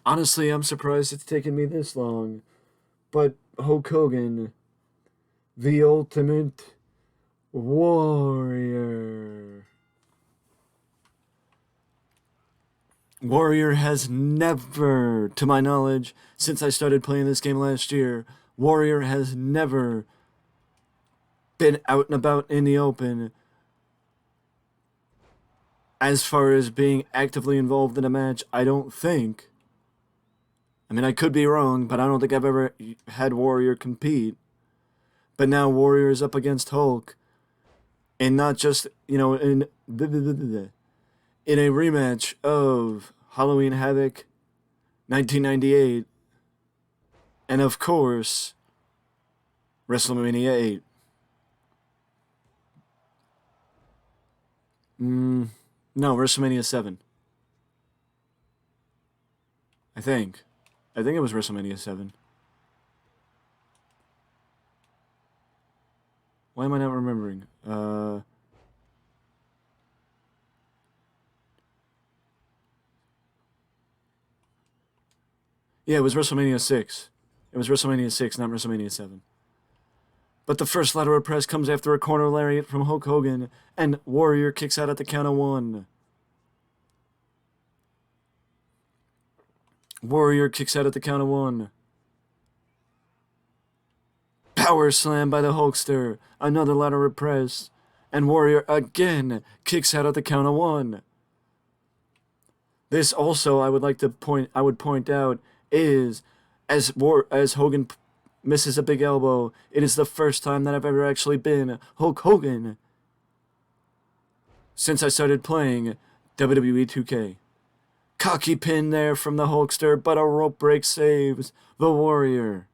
Honestly, I'm surprised it's taken me this long. But Hulk Hogan, the Ultimate Warrior. Warrior has never, to my knowledge, since I started playing this game last year, Warrior has never been out and about in the open as far as being actively involved in a match. I don't think. I mean, I could be wrong, but I don't think I've ever had Warrior compete. But now Warrior is up against Hulk, and not just, in a rematch of Halloween Havoc 1998, and of course, Wrestlemania 8. No, WrestleMania 7. I think. I think it was WrestleMania 7. Why am I not remembering? Yeah, it was WrestleMania 6. It was WrestleMania 6, not WrestleMania 7. But the first lateral press comes after a corner lariat from Hulk Hogan, and Warrior kicks out at the count of 1. Warrior kicks out at the count of 1. Power slam by the Hulkster. Another lateral press. And Warrior again kicks out at the count of 1. This also I would point out is as Hogan misses a big elbow, it is the first time that I've ever actually been Hulk Hogan since I started playing WWE 2K. Cocky pin there from the Hulkster, but a rope break saves the Warrior.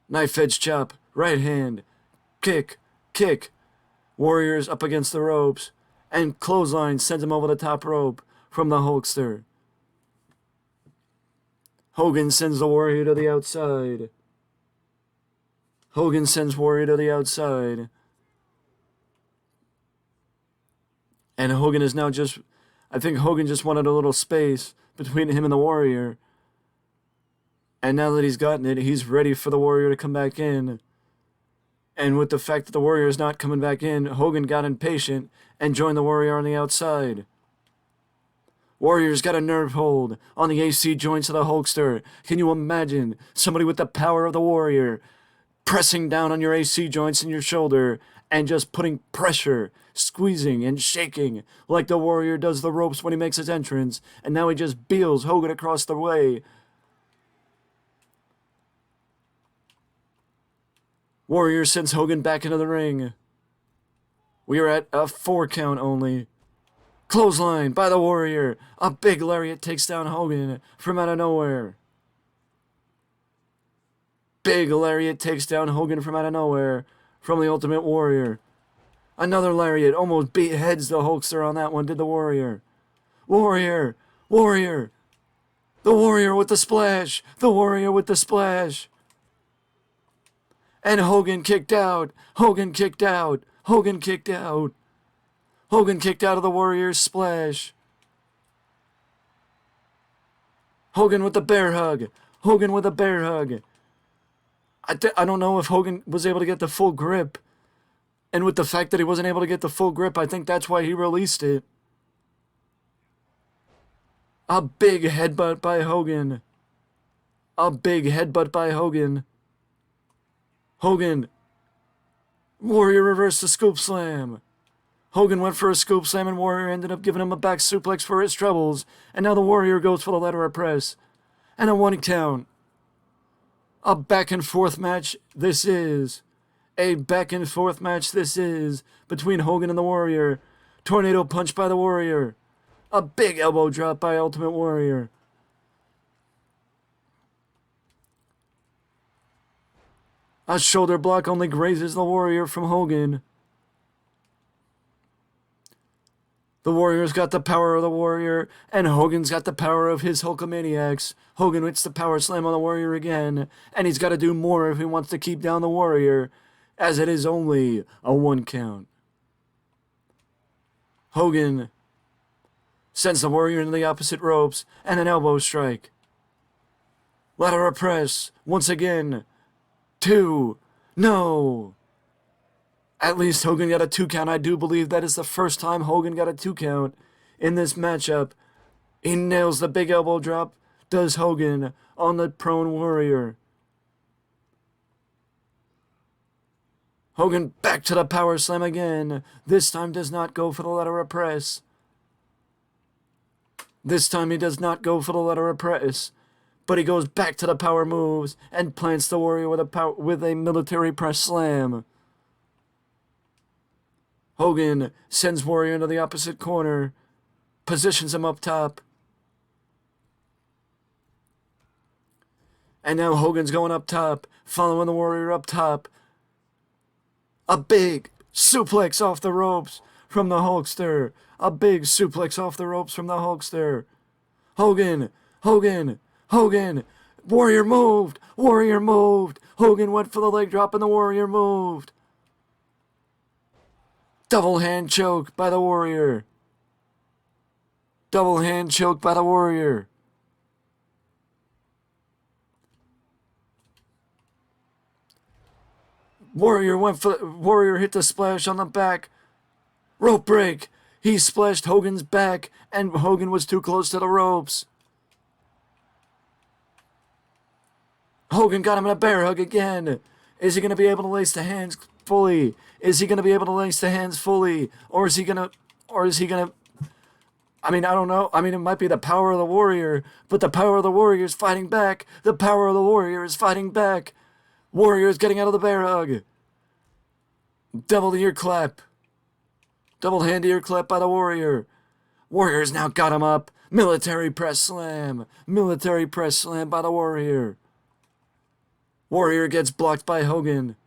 Knife edge chop, right hand, kick. Warrior's up against the ropes, and clothesline sends him over the top rope from the Hulkster. Hogan sends the Warrior to the outside. Hogan sends Warrior to the outside. And Hogan is now just... I think Hogan just wanted a little space between him and the Warrior. And now that he's gotten it, he's ready for the Warrior to come back in. And with the fact that the Warrior is not coming back in, Hogan got impatient and joined the Warrior on the outside. Warrior's got a nerve hold on the AC joints of the Hulkster. Can you imagine somebody with the power of the Warrior pressing down on your AC joints in your shoulder and just putting pressure, squeezing and shaking like the Warrior does the ropes when he makes his entrance, and now he just beels Hogan across the way. Warrior sends Hogan back into the ring. We are at a 4 count only. Clothesline by the Warrior. A big lariat takes down Hogan from out of nowhere. Big lariat takes down Hogan from out of nowhere from the Ultimate Warrior. Another lariat almost beheads the Hulkster on that one, did the Warrior. Warrior! The Warrior with the splash! The Warrior with the splash! And Hogan kicked out! Hogan kicked out of the Warrior's splash. Hogan with the bear hug. I don't know if Hogan was able to get the full grip. And with the fact that he wasn't able to get the full grip, I think that's why he released it. A big headbutt by Hogan. Warrior reversed the scoop slam. Hogan went for a scoop slam and Warrior ended up giving him a back suplex for his troubles. And now the Warrior goes for the lateral press. And a 1 count. A back and forth match this is. Between Hogan and the Warrior. Tornado punch by the Warrior. A big elbow drop by Ultimate Warrior. A shoulder block only grazes the Warrior from Hogan. The Warrior's got the power of the Warrior, and Hogan's got the power of his Hulkamaniacs. Hogan hits the power slam on the Warrior again, and he's got to do more if he wants to keep down the Warrior, as it is only a 1 count. Hogan Sends the Warrior into the opposite ropes, and an elbow strike. Ladder press, once again. 2. No! At least Hogan got a 2 count. I do believe that is the first time Hogan got a 2 count in this matchup. He nails the big elbow drop, does Hogan, on the prone Warrior. Hogan back to the power slam again. This time does not go for the ladder press. This time he does not go for the ladder press, but he goes back to the power moves and plants the Warrior with a military press slam. Hogan sends Warrior into the opposite corner, positions him up top. And now Hogan's going up top, following the Warrior up top. A big suplex off the ropes from the Hulkster. A big suplex off the ropes from the Hulkster. Hogan. Warrior moved. Hogan went for the leg drop and the Warrior moved. Double hand choke by the Warrior. Warrior hit the splash on the back. Rope break. He splashed Hogan's back, and Hogan was too close to the ropes. Hogan got him in a bear hug again. Is he going to be able to lace the hands fully? Or is he going to... I mean, I don't know. I mean, it might be the power of the Warrior, but the power of the Warrior is fighting back. Warrior is getting out of the bear hug. Double ear clap. Double hand ear clap by the Warrior. Warrior's now got him up. Military press slam by the Warrior. Warrior gets blocked by Hogan.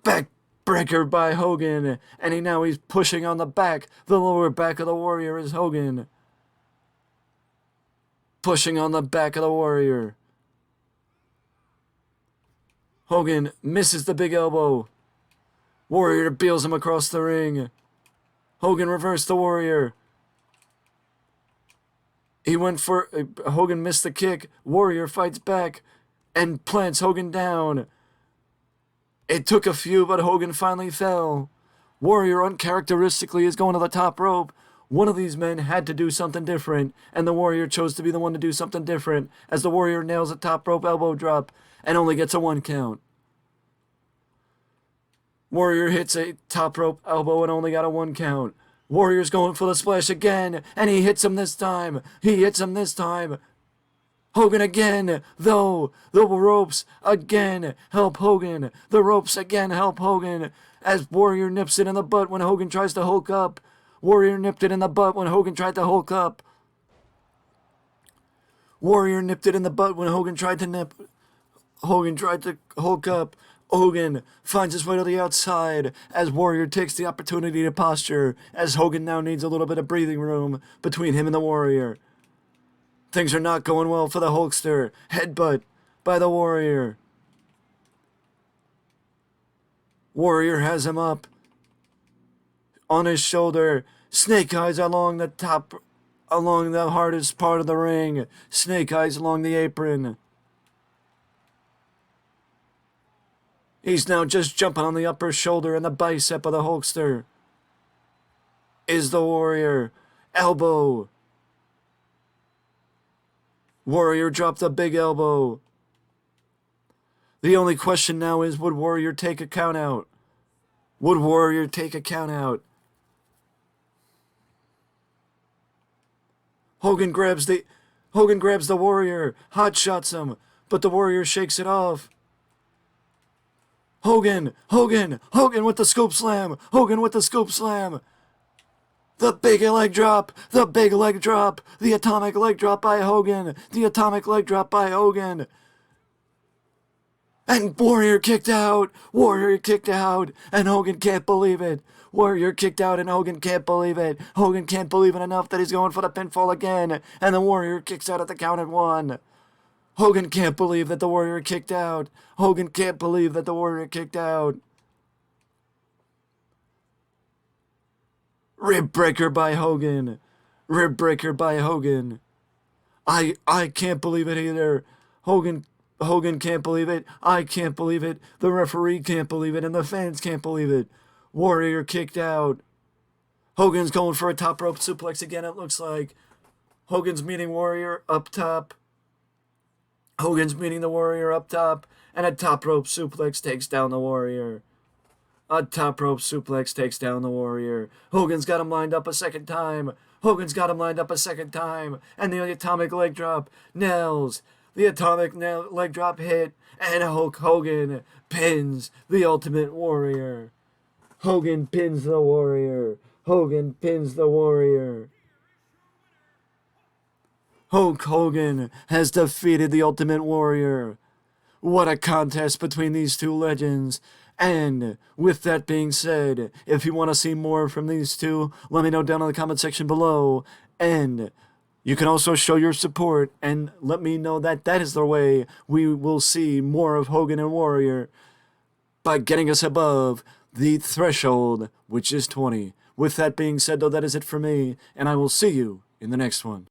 Backbreaker by Hogan. And he's pushing on the back. The lower back of the Warrior is Hogan. Pushing on the back of the Warrior. Hogan misses the big elbow. Warrior beels him across the ring. Hogan reversed the Warrior. Hogan missed the kick. Warrior fights back and plants Hogan down. It took a few, but Hogan finally fell. Warrior uncharacteristically is going to the top rope. One of these men had to do something different, and the Warrior chose to be the one to do something different, as the Warrior nails a top rope elbow drop and only gets a 1 count. Warrior hits a top rope elbow and only got a 1 count. Warrior's going for the splash again, and he hits him this time. Hogan again, though. The ropes again help Hogan. As Warrior nips it in the butt when Hogan tries to Hulk up. Warrior nipped it in the butt when Hogan tried to Hulk up. Hogan tried to Hulk up. Hogan finds his way to the outside as Warrior takes the opportunity to posture, as Hogan now needs a little bit of breathing room between him and the Warrior. Things are not going well for the Hulkster. Headbutt by the Warrior. Warrior has him up on his shoulder. Snake eyes along the hardest part of the ring. Snake eyes along the apron. He's now just jumping on the upper shoulder and the bicep of the Hulkster. Is the Warrior. Elbow. Warrior dropped a big elbow. The only question now is, would Warrior take a count out? Hogan grabs the Warrior, hot shots him, but the Warrior shakes it off. Hogan with the scoop slam. The big leg drop. The atomic leg drop by Hogan. And Warrior kicked out. And Hogan can't believe it. Hogan can't believe it enough that he's going for the pinfall again. And the Warrior kicks out at the count at 1. Hogan can't believe that the Warrior kicked out. Rib breaker by Hogan. Rib breaker by Hogan. I can't believe it either. Hogan can't believe it. I can't believe it. The referee can't believe it, and the fans can't believe it. Warrior kicked out. Hogan's going for a top rope suplex again, it looks like. Hogan's meeting Warrior up top. Hogan's meeting the Warrior up top, and a top rope suplex takes down the Warrior. A top rope suplex takes down the Warrior. Hogan's got him lined up a second time. Hogan's got him lined up a second time. And the atomic leg drop nails. The atomic leg drop hit. And Hulk Hogan pins the Ultimate Warrior. Hogan pins the Warrior. Hogan pins the Warrior. Hulk Hogan has defeated the Ultimate Warrior. What a contest between these two legends. And with that being said, if you want to see more from these two, let me know down in the comment section below. And you can also show your support and let me know that that is the way we will see more of Hogan and Warrior by getting us above the threshold, which is 20. With that being said, though, that is it for me, and I will see you in the next one.